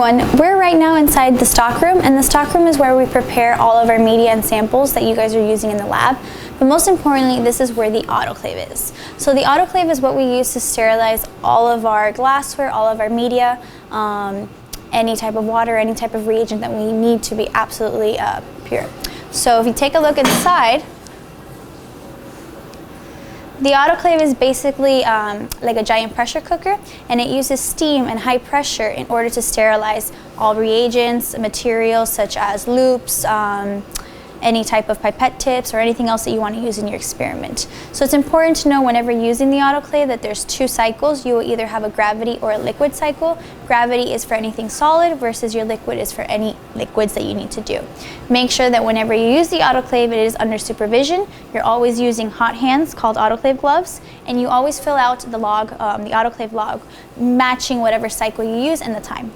everyone, we're right now inside the stockroom, and the stockroom is where we prepare all of our media and samples that you guys are using in the lab. But most importantly, this is where the autoclave is. So the autoclave is what we use to sterilize all of our glassware, all of our media, any type of water, any type of reagent that we need to be absolutely pure. So if you take a look inside, the autoclave is basically like a giant pressure cooker, and it uses steam and high pressure in order to sterilize all reagents, materials such as loupes, any type of pipette tips, or anything else that you want to use in your experiment. So it's important to know whenever using the autoclave that there's two cycles. You will either have a gravity or a liquid cycle. Gravity is for anything solid versus your liquid is for any liquids that you need to do. Make sure that whenever you use the autoclave, it is under supervision. You're always using hot hands called autoclave gloves, and you always fill out the log, the autoclave log, matching whatever cycle you use and the time.